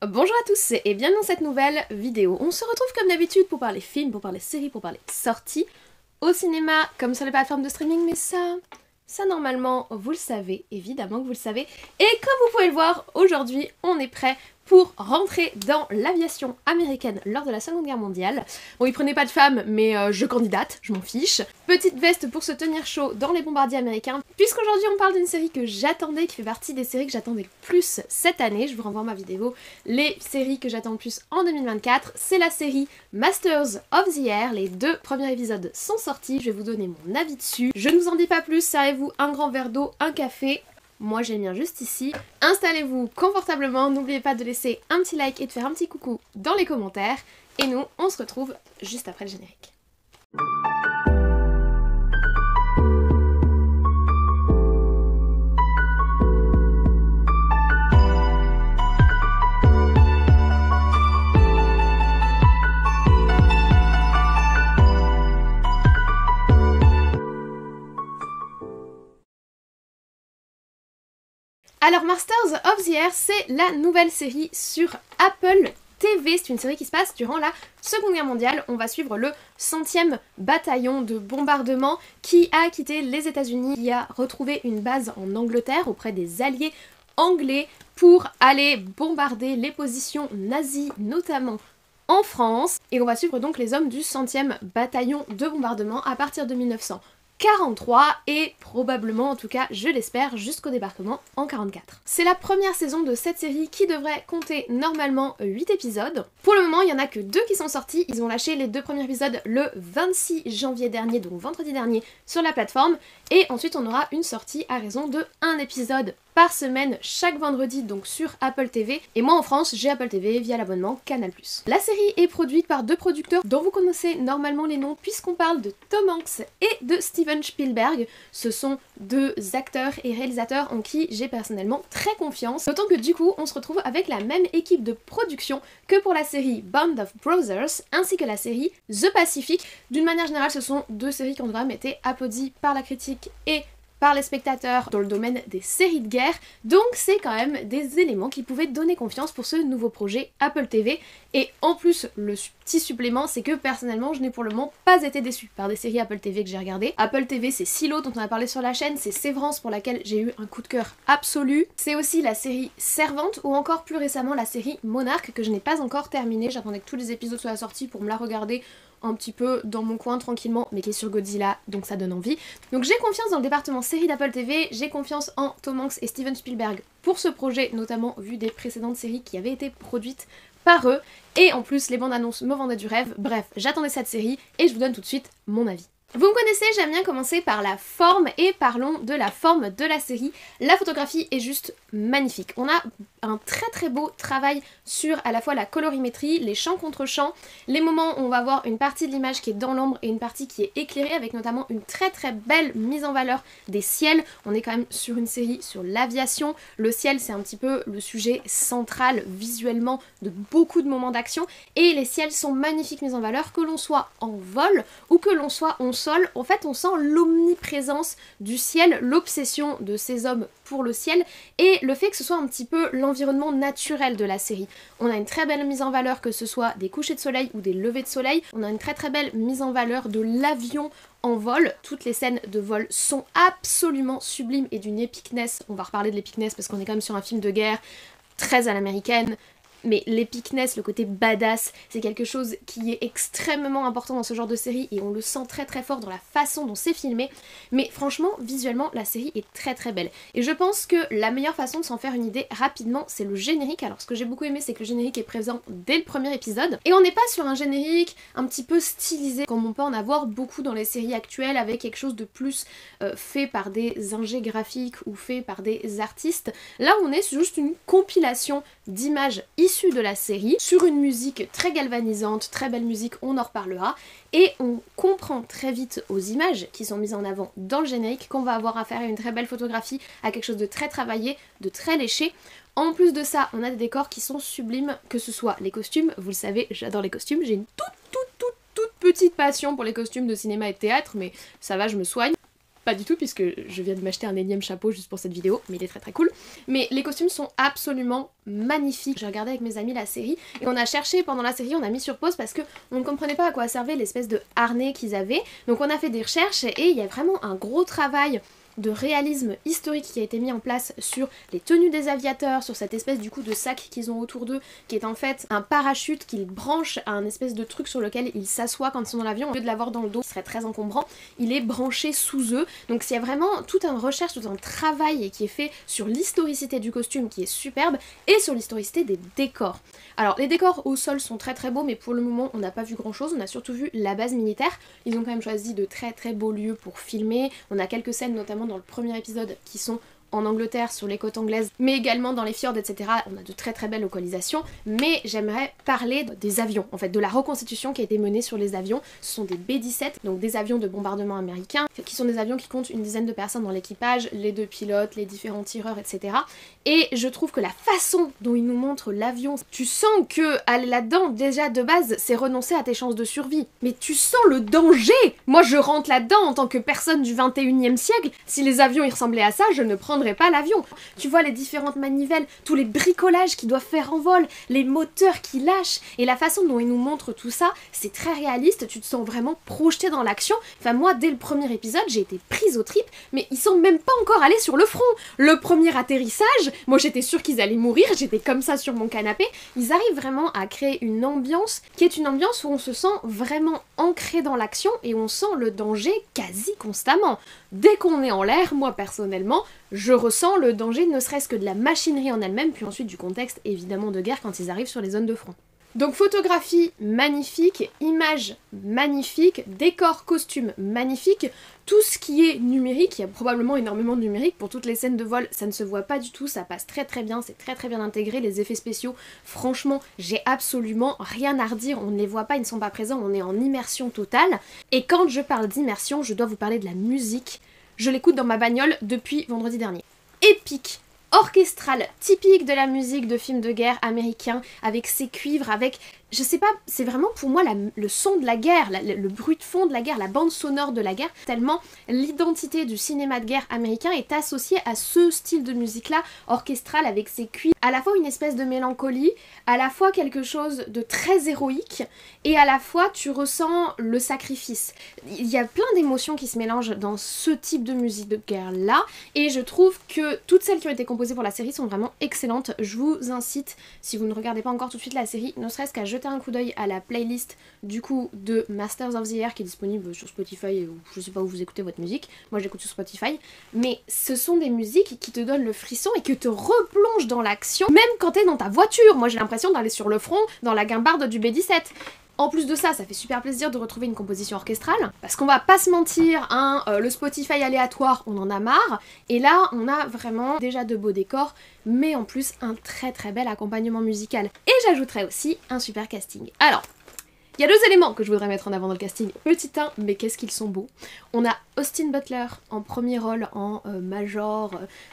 Bonjour à tous et bienvenue dans cette nouvelle vidéo. On se retrouve comme d'habitude pour parler films, pour parler séries, pour parler sorties au cinéma comme sur les plateformes de streaming, mais ça normalement vous le savez, évidemment que vous le savez. Et comme vous pouvez le voir, aujourd'hui on est prêt pour rentrer dans l'aviation américaine lors de la Seconde Guerre mondiale. Bon, ils prenaient pas de femmes, mais je candidate, je m'en fiche. Petite veste pour se tenir chaud dans les bombardiers américains, puisqu'aujourd'hui on parle d'une série que j'attendais, qui fait partie des séries que j'attendais le plus cette année. Je vous renvoie ma vidéo, les séries que j'attends le plus en 2024. C'est la série Masters of the Air. Les 2 premiers épisodes sont sortis, je vais vous donner mon avis dessus. Je ne vous en dis pas plus, servez-vous un grand verre d'eau, un café. Moi j'ai bien juste ici. Installez-vous confortablement, n'oubliez pas de laisser un petit like et de faire un petit coucou dans les commentaires. Et nous, on se retrouve juste après le générique. Alors Masters of the Air, c'est la nouvelle série sur Apple TV. C'est une série qui se passe durant la Seconde Guerre mondiale. On va suivre le 100e bataillon de bombardement qui a quitté les États-Unis, qui a retrouvé une base en Angleterre auprès des alliés anglais pour aller bombarder les positions nazies, notamment en France. Et on va suivre donc les hommes du 100e bataillon de bombardement à partir de 1943 et probablement, en tout cas je l'espère, jusqu'au débarquement en 44. C'est la première saison de cette série qui devrait compter normalement 8 épisodes. Pour le moment il n'y en a que 2 qui sont sortis, ils ont lâché les 2 premiers épisodes le 26 janvier dernier, donc vendredi dernier, sur la plateforme, et ensuite on aura une sortie à raison de 1 épisode par semaine chaque vendredi, donc sur Apple TV. Et moi en France j'ai Apple TV via l'abonnement Canal+. La série est produite par 2 producteurs dont vous connaissez normalement les noms puisqu'on parle de Tom Hanks et de Steven Spielberg. Ce sont 2 acteurs et réalisateurs en qui j'ai personnellement très confiance. D'autant que du coup on se retrouve avec la même équipe de production que pour la série Band of Brothers ainsi que la série The Pacific. D'une manière générale ce sont 2 séries qui ont vraiment été applaudies par la critique et par les spectateurs dans le domaine des séries de guerre, donc c'est quand même des éléments qui pouvaient donner confiance pour ce nouveau projet Apple TV. Et en plus, le petit supplément, c'est que personnellement, je n'ai pour le moment pas été déçue par des séries Apple TV que j'ai regardées. Apple TV, c'est Silo dont on a parlé sur la chaîne, c'est Sévrance pour laquelle j'ai eu un coup de cœur absolu. C'est aussi la série Servante ou encore plus récemment la série Monarque que je n'ai pas encore terminée. J'attendais que tous les épisodes soient sortis pour me la regarder un petit peu dans mon coin tranquillement, mais qui est sur Godzilla, donc ça donne envie. Donc j'ai confiance dans le département série d'Apple TV, j'ai confiance en Tom Hanks et Steven Spielberg pour ce projet, notamment vu des précédentes séries qui avaient été produites par eux, et en plus les bandes annonces me vendaient du rêve. Bref, j'attendais cette série et je vous donne tout de suite mon avis. Vous me connaissez, j'aime bien commencer par la forme et parlons de la forme de la série. La photographie est juste magnifique. On a un très beau travail sur à la fois la colorimétrie, les champs contre champs, les moments où on va avoir une partie de l'image qui est dans l'ombre et une partie qui est éclairée avec notamment une très belle mise en valeur des ciels. On est quand même sur une série sur l'aviation. Le ciel c'est un petit peu le sujet central visuellement de beaucoup de moments d'action et les ciels sont magnifiques mis en valeur, que l'on soit en vol ou que l'on soit en sol. En fait on sent l'omniprésence du ciel, l'obsession de ces hommes pour le ciel et le fait que ce soit un petit peu l'environnement naturel de la série. On a une très belle mise en valeur que ce soit des couchers de soleil ou des levées de soleil, on a une très belle mise en valeur de l'avion en vol. Toutes les scènes de vol sont absolument sublimes et d'une epicness. On va reparler de l'epicness parce qu'on est quand même sur un film de guerre très à l'américaine. Mais l'epicness, le côté badass, c'est quelque chose qui est extrêmement important dans ce genre de série et on le sent très fort dans la façon dont c'est filmé. Mais franchement, visuellement, la série est très belle. Et je pense que la meilleure façon de s'en faire une idée rapidement, c'est le générique. Alors ce que j'ai beaucoup aimé, c'est que le générique est présent dès le premier épisode. Et on n'est pas sur un générique un petit peu stylisé, comme on peut en avoir beaucoup dans les séries actuelles, avec quelque chose de plus fait par des ingés graphiques ou fait par des artistes. Là, on est sur juste une compilation d'images issues de la série, sur une musique très galvanisante, très belle musique, on en reparlera, et on comprend très vite aux images qui sont mises en avant dans le générique qu'on va avoir affaire à une très belle photographie, à quelque chose de très travaillé, de très léché. En plus de ça, on a des décors qui sont sublimes, que ce soit les costumes, vous le savez, j'adore les costumes, j'ai une toute petite passion pour les costumes de cinéma et de théâtre, mais ça va, je me soigne. Pas du tout, puisque je viens de m'acheter un énième chapeau juste pour cette vidéo, mais il est très très cool. Mais les costumes sont absolument magnifiques. J'ai regardé avec mes amis la série, et on a cherché pendant la série, on a mis sur pause parce que on ne comprenait pas à quoi servait l'espèce de harnais qu'ils avaient. Donc on a fait des recherches, et il y a vraiment un gros travail de réalisme historique qui a été mis en place sur les tenues des aviateurs, sur cette espèce du coup de sac qu'ils ont autour d'eux, qui est en fait un parachute qu'ils branchent à un espèce de truc sur lequel ils s'assoient quand ils sont dans l'avion. Au lieu de l'avoir dans le dos, ce serait très encombrant, il est branché sous eux. Donc il y a vraiment toute une recherche, tout un travail qui est fait sur l'historicité du costume qui est superbe, et sur l'historicité des décors. Alors les décors au sol sont très très beaux, mais pour le moment on n'a pas vu grand chose, on a surtout vu la base militaire. Ils ont quand même choisi de très très beaux lieux pour filmer, on a quelques scènes notamment dans le premier épisode qui sont en Angleterre sur les côtes anglaises, mais également dans les fjords, etc. On a de très très belles localisations, mais j'aimerais parler des avions, en fait, de la reconstitution qui a été menée sur les avions. Ce sont des B-17, donc des avions de bombardement américains, qui sont des avions qui comptent une dizaine de personnes dans l'équipage, les 2 pilotes, les différents tireurs, etc. Et je trouve que la façon dont ils nous montrent l'avion, tu sens que aller là-dedans, déjà de base, c'est renoncer à tes chances de survie. Mais tu sens le danger. Moi je rentre là-dedans en tant que personne du 21e siècle, si les avions y ressemblaient à ça, je ne prendrais pas l'avion. Tu vois les différentes manivelles, tous les bricolages qu'ils doivent faire en vol, les moteurs qui lâchent, et la façon dont ils nous montrent tout ça, c'est très réaliste, tu te sens vraiment projeté dans l'action. Enfin moi, dès le premier épisode, j'ai été prise aux tripes, mais ils sont même pas encore allés sur le front. Le premier atterrissage, moi j'étais sûre qu'ils allaient mourir, j'étais comme ça sur mon canapé. Ils arrivent vraiment à créer une ambiance qui est une ambiance où on se sent vraiment ancré dans l'action et on sent le danger quasi constamment. Dès qu'on est en l'air, moi personnellement, je ressens le danger ne serait-ce que de la machinerie en elle-même, puis ensuite du contexte évidemment de guerre quand ils arrivent sur les zones de front. Donc photographie magnifique, images magnifiques, décors, costumes magnifiques, tout ce qui est numérique, il y a probablement énormément de numérique, pour toutes les scènes de vol ça ne se voit pas du tout, ça passe très très bien, c'est très très bien intégré, les effets spéciaux, franchement j'ai absolument rien à redire, on ne les voit pas, ils ne sont pas présents, on est en immersion totale. Et quand je parle d'immersion, je dois vous parler de la musique, je l'écoute dans ma bagnole depuis vendredi dernier. Épique, orchestral, typique de la musique de films de guerre américains, avec ses cuivres, avec, je sais pas, c'est vraiment pour moi le son de la guerre, le bruit de fond de la guerre, la bande sonore de la guerre, tellement l'identité du cinéma de guerre américain est associée à ce style de musique-là, orchestral avec ses cuivres, à la fois une espèce de mélancolie, à la fois quelque chose de très héroïque, et à la fois tu ressens le sacrifice. Il y a plein d'émotions qui se mélangent dans ce type de musique de guerre-là, et je trouve que toutes celles qui ont été composées pour la série sont vraiment excellentes. Je vous incite, si vous ne regardez pas encore tout de suite la série, ne serait-ce qu'à jeter un coup d'œil à la playlist du coup de Masters of the Air qui est disponible sur Spotify ou je sais pas où vous écoutez votre musique, moi j'écoute sur Spotify, mais ce sont des musiques qui te donnent le frisson et que te replongent dans l'action, même quand t'es dans ta voiture. Moi j'ai l'impression d'aller sur le front dans la guimbarde du B-17. En plus de ça, ça fait super plaisir de retrouver une composition orchestrale, parce qu'on va pas se mentir, hein, le Spotify aléatoire, on en a marre, et là on a vraiment déjà de beaux décors, mais en plus un très très bel accompagnement musical. Et j'ajouterais aussi un super casting. Alors, il y a 2 éléments que je voudrais mettre en avant dans le casting. Petit 1, mais qu'est-ce qu'ils sont beaux. On a Austin Butler en premier rôle, en major,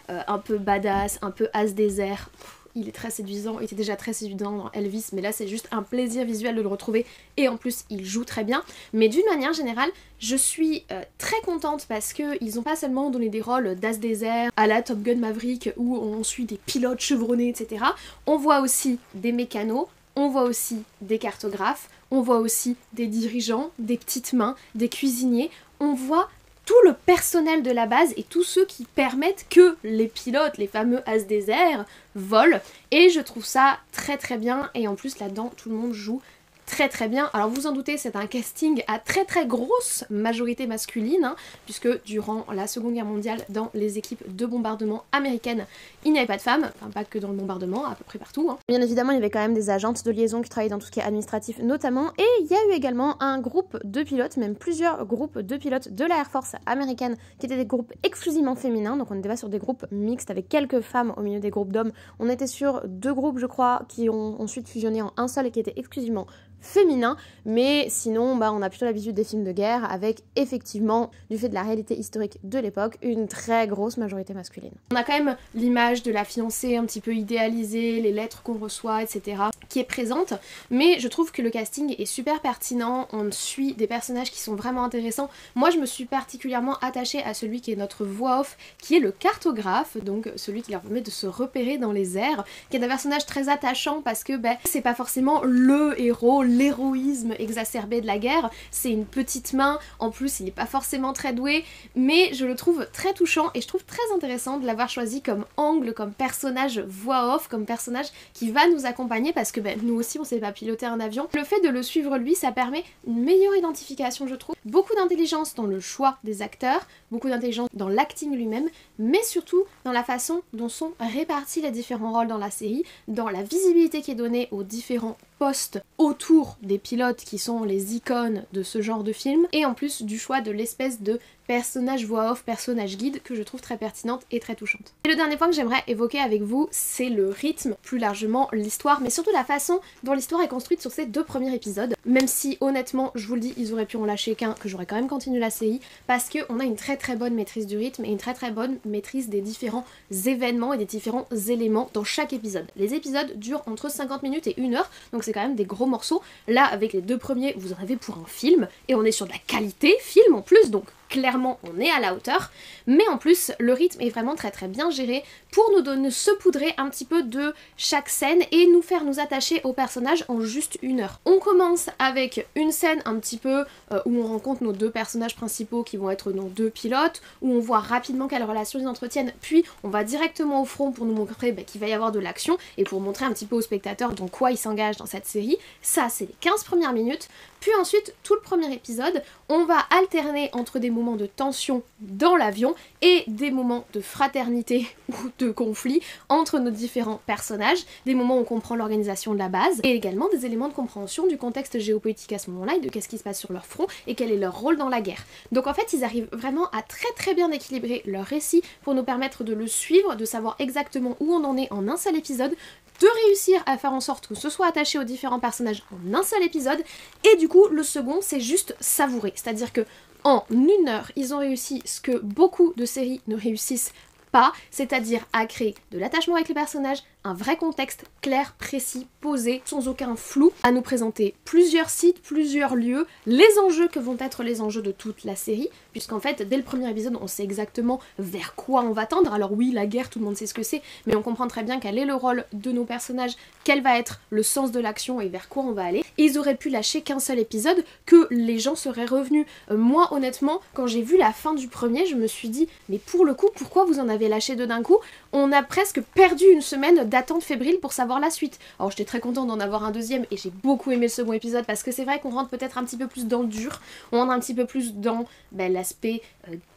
un peu badass, un peu as des airs. Il est très séduisant, il était déjà très séduisant dans Elvis, mais là c'est juste un plaisir visuel de le retrouver, et en plus il joue très bien. Mais d'une manière générale, je suis très contente parce qu'ils n'ont pas seulement donné des rôles d'as des airs à la Top Gun Maverick où on suit des pilotes chevronnés, etc. On voit aussi des mécanos, on voit aussi des cartographes, on voit aussi des dirigeants, des petites mains, des cuisiniers, on voit tout le personnel de la base et tous ceux qui permettent que les pilotes, les fameux as des airs, volent. Et je trouve ça très très bien, et en plus là-dedans tout le monde joue très très bien. Alors vous en doutez, c'est un casting à très très grosse majorité masculine, hein, puisque durant la Seconde Guerre mondiale, dans les équipes de bombardement américaines, il n'y avait pas de femmes, enfin pas que dans le bombardement, à peu près partout. Hein. Bien évidemment, il y avait quand même des agentes de liaison qui travaillaient dans tout ce qui est administratif notamment, et il y a eu également un groupe de pilotes, même plusieurs groupes de pilotes de la Air Force américaine, qui étaient des groupes exclusivement féminins, donc on n'était pas sur des groupes mixtes avec quelques femmes au milieu des groupes d'hommes, on était sur 2 groupes je crois, qui ont ensuite fusionné en un seul et qui étaient exclusivement féminin, mais sinon on a plutôt l'habitude des films de guerre avec effectivement, du fait de la réalité historique de l'époque, une très grosse majorité masculine. On a quand même l'image de la fiancée un petit peu idéalisée, les lettres qu'on reçoit, etc. qui est présente, mais je trouve que le casting est super pertinent, on suit des personnages qui sont vraiment intéressants. Moi je me suis particulièrement attachée à celui qui est notre voix off, qui est le cartographe, donc celui qui leur permet de se repérer dans les airs, qui est un personnage très attachant parce que c'est pas forcément le héros, l'héroïsme exacerbé de la guerre, c'est une petite main, en plus il n'est pas forcément très doué, mais je le trouve très touchant et je trouve très intéressant de l'avoir choisi comme angle, comme personnage voix off, comme personnage qui va nous accompagner parce que nous aussi on sait pas piloter un avion. Le fait de le suivre lui, ça permet une meilleure identification je trouve, beaucoup d'intelligence dans le choix des acteurs, beaucoup d'intelligence dans l'acting lui-même, mais surtout dans la façon dont sont répartis les différents rôles dans la série, dans la visibilité qui est donnée aux différents postes autour des pilotes qui sont les icônes de ce genre de film, et en plus du choix de l'espèce de personnage voix off, personnage guide que je trouve très pertinente et très touchante. Et le dernier point que j'aimerais évoquer avec vous, c'est le rythme, plus largement l'histoire, mais surtout la façon dont l'histoire est construite sur ces 2 premiers épisodes, même si honnêtement, je vous le dis, ils auraient pu en lâcher qu'un, que j'aurais quand même continué la série, parce qu'on a une très bonne maîtrise du rythme et une très bonne maîtrise des différents événements et des différents éléments dans chaque épisode. Les épisodes durent entre 50 minutes et 1 heure, donc c'est quand même des gros morceaux. Là, avec les 2 premiers, vous en avez pour un film, et on est sur de la qualité film en plus, donc clairement on est à la hauteur, mais en plus le rythme est vraiment très bien géré pour nous donner, saupoudrer un petit peu de chaque scène et nous faire nous attacher au personnage en juste 1 heure. On commence avec une scène un petit peu où on rencontre nos 2 personnages principaux qui vont être nos 2 pilotes, où on voit rapidement quelles relations ils entretiennent, puis on va directement au front pour nous montrer qu'il va y avoir de l'action et pour montrer un petit peu aux spectateurs dans quoi ils s'engagent dans cette série. Ça c'est les 15 premières minutes, puis ensuite tout le premier épisode, on va alterner entre des moments de tension dans l'avion et des moments de fraternité ou de conflit entre nos différents personnages, des moments où on comprend l'organisation de la base et également des éléments de compréhension du contexte géopolitique à ce moment-là et de qu'est-ce qui se passe sur leur front et quel est leur rôle dans la guerre. Donc en fait ils arrivent vraiment à très bien équilibrer leur récit pour nous permettre de le suivre, de savoir exactement où on en est en un seul épisode, de réussir à faire en sorte que ce soit attaché aux différents personnages en un seul épisode, et du coup le second c'est juste savourer, c'est-à-dire que en 1 heure ils ont réussi ce que beaucoup de séries ne réussissent pas, c'est-à-dire à créer de l'attachement avec les personnages, un vrai contexte clair, précis, posé, sans aucun flou, à nous présenter plusieurs sites, plusieurs lieux, les enjeux que vont être les enjeux de toute la série, puisqu'en fait, dès le premier épisode, on sait exactement vers quoi on va tendre. Alors oui, la guerre, tout le monde sait ce que c'est, mais on comprend très bien quel est le rôle de nos personnages, quel va être le sens de l'action et vers quoi on va aller. Et ils auraient pu lâcher qu'un seul épisode, que les gens seraient revenus. Moi, honnêtement, quand j'ai vu la fin du premier, je me suis dit, mais pour le coup, pourquoi vous en avez lâché 2 d'un coup? On a presque perdu une semaine d'attente fébrile pour savoir la suite. Alors j'étais très contente d'en avoir un deuxième et j'ai beaucoup aimé le second épisode parce que c'est vrai qu'on rentre peut-être un petit peu plus dans le dur, on rentre un petit peu plus dans l'aspect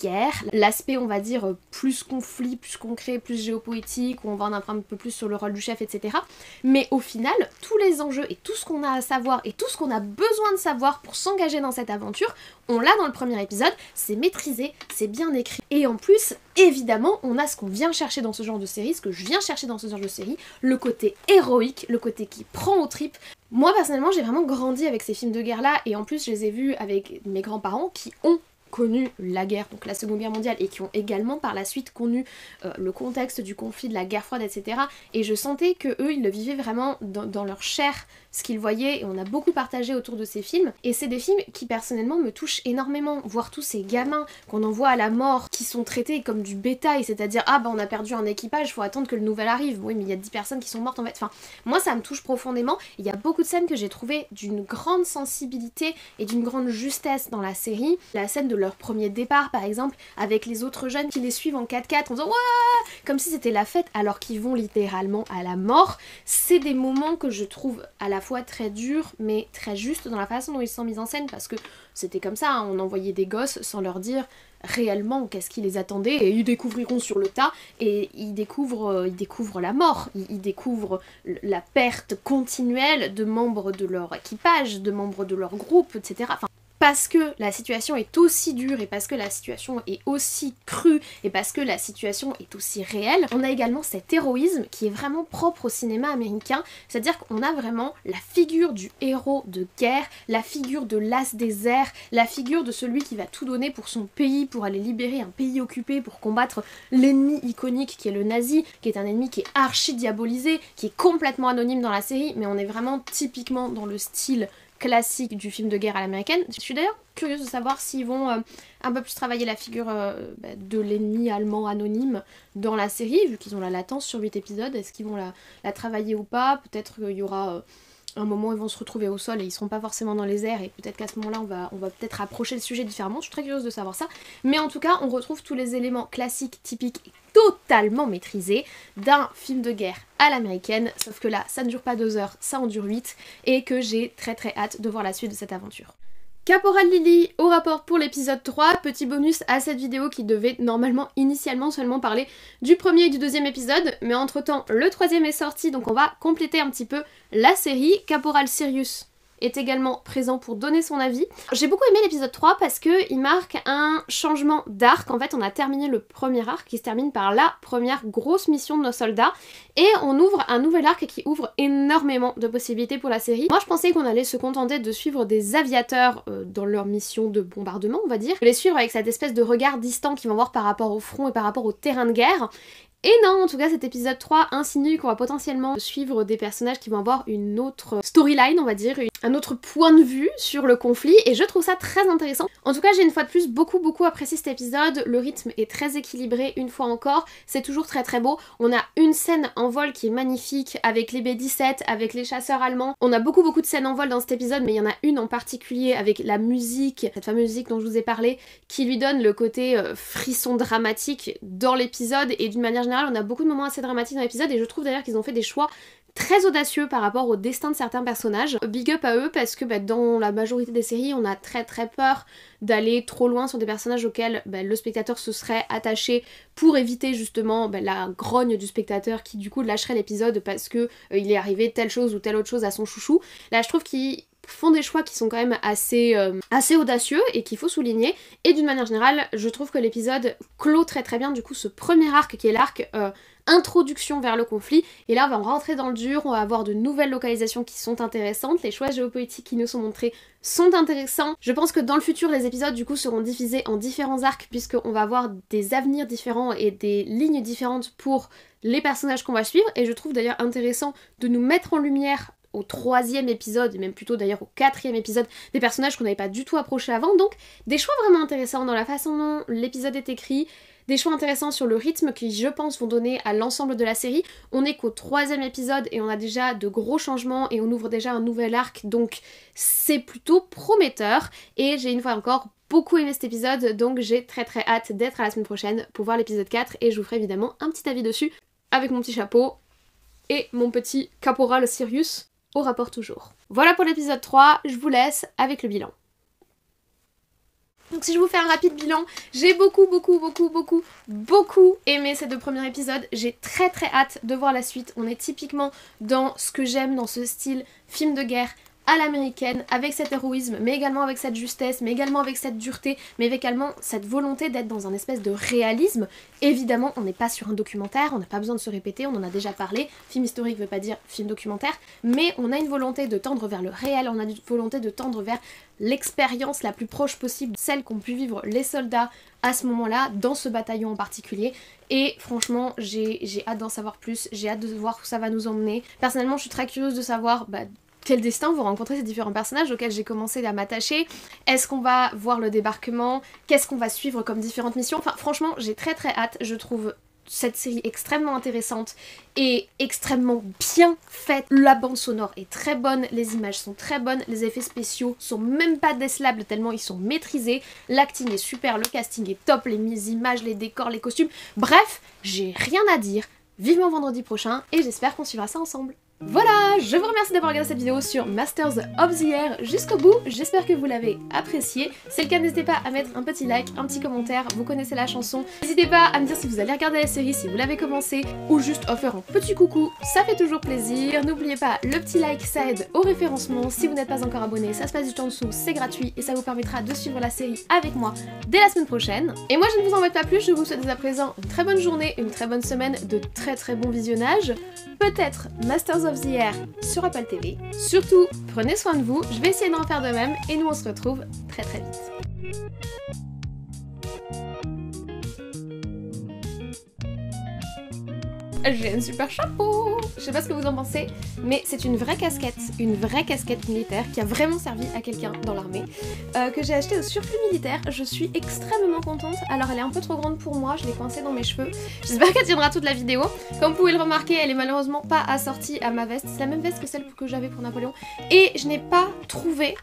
guerre, l'aspect on va dire plus conflit, plus concret, plus géopolitique, où on va en apprendre un peu plus sur le rôle du chef, etc. Mais au final, tous les enjeux et tout ce qu'on a à savoir et tout ce qu'on a besoin de savoir pour s'engager dans cette aventure, on l'a dans le premier épisode, c'est maîtrisé, c'est bien écrit. Et en plus, évidemment, on a ce qu'on vient chercher dans ce genre de série, ce que je viens chercher dans ce genre de série, le côté héroïque, le côté qui prend aux tripes. Moi personnellement, j'ai vraiment grandi avec ces films de guerre là, et en plus je les ai vus avec mes grands-parents qui ont connu la guerre, donc la Seconde Guerre mondiale, et qui ont également par la suite connu le contexte du conflit, de la guerre froide, etc. Et je sentais que eux, ils le vivaient vraiment dans leur chair, ce qu'ils voyaient, et on a beaucoup partagé autour de ces films. Et c'est des films qui personnellement me touchent énormément, voir tous ces gamins qu'on envoie à la mort, qui sont traités comme du bétail, c'est-à-dire ah bah on a perdu un équipage, faut attendre que le nouvel arrive. Oui mais il y a 10 personnes qui sont mortes en fait. Enfin, moi ça me touche profondément. Il y a beaucoup de scènes que j'ai trouvées d'une grande sensibilité et d'une grande justesse dans la série. La scène de leur premier départ par exemple, avec les autres jeunes qui les suivent en 4x4 en disant ouah, comme si c'était la fête alors qu'ils vont littéralement à la mort. C'est des moments que je trouve à la fois très durs mais très justes dans la façon dont ils sont mis en scène, parce que c'était comme ça, hein, on envoyait des gosses sans leur dire réellement qu'est-ce qui les attendait, et ils découvriront sur le tas, et ils découvrent la mort, ils découvrent la perte continuelle de membres de leur équipage, de membres de leur groupe, etc. Enfin, parce que la situation est aussi dure et parce que la situation est aussi crue et parce que la situation est aussi réelle, on a également cet héroïsme qui est vraiment propre au cinéma américain, c'est-à-dire qu'on a vraiment la figure du héros de guerre, la figure de l'as des airs, la figure de celui qui va tout donner pour son pays, pour aller libérer un pays occupé, pour combattre l'ennemi iconique qui est le nazi, qui est un ennemi qui est archi diabolisé, qui est complètement anonyme dans la série, mais on est vraiment typiquement dans le style classique du film de guerre à l'américaine. Je suis d'ailleurs curieuse de savoir s'ils vont un peu plus travailler la figure de l'ennemi allemand anonyme dans la série, vu qu'ils ont la latence sur 8 épisodes. Est-ce qu'ils vont la travailler ou pas? Peut-être qu'il y aura un moment où ils vont se retrouver au sol et ils seront pas forcément dans les airs, et peut-être qu'à ce moment-là on va peut-être approcher le sujet différemment. Je suis très curieuse de savoir ça. Mais en tout cas, on retrouve tous les éléments classiques, typiques et totalement maîtrisés d'un film de guerre à l'américaine, sauf que là ça ne dure pas 2 heures, ça en dure 8, et que j'ai très hâte de voir la suite de cette aventure. Caporal Lily au rapport pour l'épisode 3, petit bonus à cette vidéo qui devait normalement initialement seulement parler du premier et du deuxième épisode, mais entre temps le troisième est sorti, donc on va compléter un petit peu la série. Caporal Sirius est également présent pour donner son avis. J'ai beaucoup aimé l'épisode 3 parce qu'il marque un changement d'arc. En fait, on a terminé le premier arc qui se termine par la première grosse mission de nos soldats et on ouvre un nouvel arc qui ouvre énormément de possibilités pour la série. Moi, je pensais qu'on allait se contenter de suivre des aviateurs dans leur mission de bombardement, on va dire. Les suivre avec cette espèce de regard distant qu'ils vont voir par rapport au front et par rapport au terrain de guerre. Et non, en tout cas cet épisode 3 insinue qu'on va potentiellement suivre des personnages qui vont avoir une autre storyline, on va dire, un autre point de vue sur le conflit, et je trouve ça très intéressant. En tout cas, j'ai une fois de plus beaucoup apprécié cet épisode, le rythme est très équilibré une fois encore, c'est toujours très beau. On a une scène en vol qui est magnifique avec les B-17, avec les chasseurs allemands. On a beaucoup de scènes en vol dans cet épisode, mais il y en a une en particulier avec la musique, cette fameuse musique dont je vous ai parlé, qui lui donne le côté frisson dramatique dans l'épisode, et d'une manière générale, on a beaucoup de moments assez dramatiques dans l'épisode, et je trouve d'ailleurs qu'ils ont fait des choix très audacieux par rapport au destin de certains personnages. Big up à eux parce que dans la majorité des séries, on a très peur d'aller trop loin sur des personnages auxquels le spectateur se serait attaché pour éviter justement la grogne du spectateur qui du coup lâcherait l'épisode parce que il est arrivé telle chose ou telle autre chose à son chouchou. Là, je trouve qu'ils font des choix qui sont quand même assez audacieux et qu'il faut souligner, et d'une manière générale je trouve que l'épisode clôt très bien du coup ce premier arc qui est l'arc introduction vers le conflit, et là on va rentrer dans le dur, on va avoir de nouvelles localisations qui sont intéressantes, les choix géopolitiques qui nous sont montrés sont intéressants. Je pense que dans le futur les épisodes du coup seront divisés en différents arcs puisqu'on va avoir des avenirs différents et des lignes différentes pour les personnages qu'on va suivre, et je trouve d'ailleurs intéressant de nous mettre en lumière au 3e épisode, et même plutôt d'ailleurs au 4e épisode, des personnages qu'on n'avait pas du tout approchés avant, donc des choix vraiment intéressants dans la façon dont l'épisode est écrit, des choix intéressants sur le rythme qui je pense vont donner à l'ensemble de la série. On n'est qu'au 3e épisode et on a déjà de gros changements et on ouvre déjà un nouvel arc, donc c'est plutôt prometteur, et j'ai une fois encore beaucoup aimé cet épisode, donc j'ai très hâte d'être à la semaine prochaine pour voir l'épisode 4, et je vous ferai évidemment un petit avis dessus avec mon petit chapeau et mon petit caporal Sirius au rapport toujours. Voilà pour l'épisode 3, je vous laisse avec le bilan. Donc si je vous fais un rapide bilan, j'ai beaucoup aimé ces 2 premiers épisodes, j'ai très hâte de voir la suite. On est typiquement dans ce que j'aime, dans ce style film de guerre à l'américaine, avec cet héroïsme, mais également avec cette justesse, mais également avec cette dureté, mais également cette volonté d'être dans un espèce de réalisme. Évidemment, on n'est pas sur un documentaire, on n'a pas besoin de se répéter, on en a déjà parlé, film historique veut pas dire film documentaire, mais on a une volonté de tendre vers le réel, on a une volonté de tendre vers l'expérience la plus proche possible, celle qu'ont pu vivre les soldats à ce moment-là, dans ce bataillon en particulier, et franchement, j'ai hâte d'en savoir plus, j'ai hâte de voir où ça va nous emmener. Personnellement, je suis très curieuse de savoir quel destin vont rencontrer ces différents personnages auxquels j'ai commencé à m'attacher. Est-ce qu'on va voir le débarquement? Qu'est-ce qu'on va suivre comme différentes missions? Enfin franchement j'ai très hâte, je trouve cette série extrêmement intéressante et extrêmement bien faite. La bande sonore est très bonne, les images sont très bonnes, les effets spéciaux sont même pas décelables tellement ils sont maîtrisés, l'acting est super, le casting est top, les images, les décors, les costumes, bref, j'ai rien à dire. Vivement vendredi prochain et j'espère qu'on suivra ça ensemble. Voilà, je vous remercie d'avoir regardé cette vidéo sur Masters of the Air jusqu'au bout, j'espère que vous l'avez appréciée. Si c'est le cas, n'hésitez pas à mettre un petit like, un petit commentaire, vous connaissez la chanson. N'hésitez pas à me dire si vous allez regarder la série, si vous l'avez commencé, ou juste à faire un petit coucou, ça fait toujours plaisir. N'oubliez pas, le petit like, ça aide au référencement. Si vous n'êtes pas encore abonné, ça se passe juste en dessous, c'est gratuit et ça vous permettra de suivre la série avec moi dès la semaine prochaine. Et moi je ne vous embête pas plus, je vous souhaite dès à présent une très bonne journée, une très bonne semaine, de très bons visionnage. Peut-être Masters of the Air sur Apple TV. Surtout, prenez soin de vous, je vais essayer d'en faire de même et nous on se retrouve très vite. J'ai un super chapeau! Je sais pas ce que vous en pensez, mais c'est une vraie casquette militaire qui a vraiment servi à quelqu'un dans l'armée, que j'ai acheté au surplus militaire. Je suis extrêmement contente. Alors elle est un peu trop grande pour moi, je l'ai coincée dans mes cheveux. J'espère qu'elle tiendra toute la vidéo. Comme vous pouvez le remarquer, elle est malheureusement pas assortie à ma veste. C'est la même veste que celle que j'avais pour Napoléon. Et je n'ai pas trouvé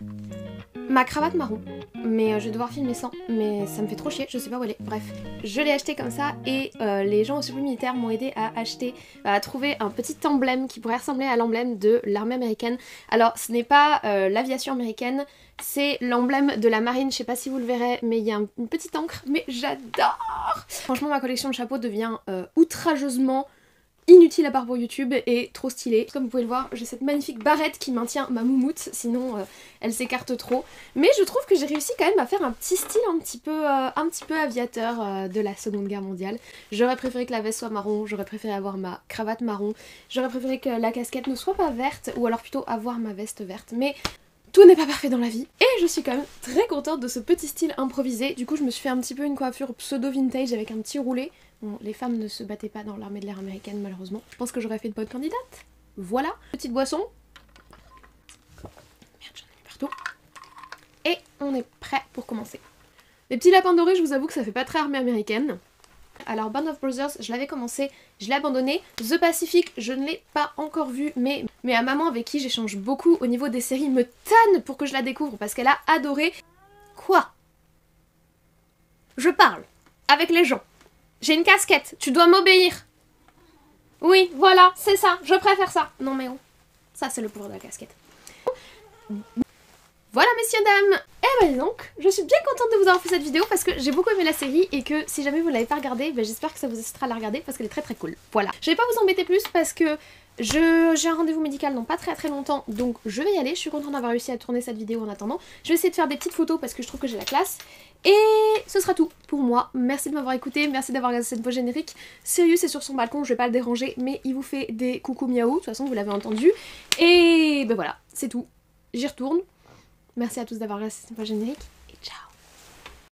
ma cravate marron, mais je vais devoir filmer sans, mais ça me fait trop chier, je sais pas où elle est. Bref, je l'ai acheté comme ça et les gens au surplus militaire m'ont aidé à trouver un petit emblème qui pourrait ressembler à l'emblème de l'armée américaine. Alors ce n'est pas l'aviation américaine, c'est l'emblème de la marine, je sais pas si vous le verrez, mais il y a une petite encre, mais j'adore! Franchement ma collection de chapeaux devient outrageusement inutile à part pour YouTube et trop stylé. Comme vous pouvez le voir, j'ai cette magnifique barrette qui maintient ma moumoute, sinon elle s'écarte trop. Mais je trouve que j'ai réussi quand même à faire un petit style un petit peu aviateur de la Seconde Guerre mondiale. J'aurais préféré que la veste soit marron, j'aurais préféré avoir ma cravate marron, j'aurais préféré que la casquette ne soit pas verte, ou alors plutôt avoir ma veste verte. Mais tout n'est pas parfait dans la vie. Et je suis quand même très contente de ce petit style improvisé. Du coup je me suis fait un petit peu une coiffure pseudo-vintage avec un petit roulé. Bon, les femmes ne se battaient pas dans l'armée de l'air américaine malheureusement. Je pense que j'aurais fait de bonne candidate. Voilà, petite boisson. Merde, j'en ai mis partout. Et on est prêt pour commencer. Les petits lapins dorés, je vous avoue que ça fait pas très armée américaine. Alors Band of Brothers, je l'avais commencé, je l'ai abandonné. The Pacific, je ne l'ai pas encore vu, mais ma maman avec qui j'échange beaucoup au niveau des séries me tanne pour que je la découvre parce qu'elle a adoré. Quoi? Je parle avec les gens. J'ai une casquette, tu dois m'obéir. Oui, voilà, c'est ça, je préfère ça. Non mais oh, ça c'est le pouvoir de la casquette. Voilà messieurs, dames. Et ben donc, je suis bien contente de vous avoir fait cette vidéo parce que j'ai beaucoup aimé la série et que si jamais vous ne l'avez pas regardée, ben j'espère que ça vous incitera à la regarder parce qu'elle est très cool. Voilà. Je vais pas vous embêter plus parce que j'ai un rendez-vous médical dans pas très longtemps, donc je vais y aller. Je suis contente d'avoir réussi à tourner cette vidéo en attendant. Je vais essayer de faire des petites photos parce que je trouve que j'ai la classe. Et ce sera tout pour moi. Merci de m'avoir écouté, merci d'avoir regardé cette voix générique. Sirius est sur son balcon, je vais pas le déranger, mais il vous fait des coucou miaou, de toute façon vous l'avez entendu. Et ben voilà, c'est tout. J'y retourne. Merci à tous d'avoir regardé cette voix générique et ciao.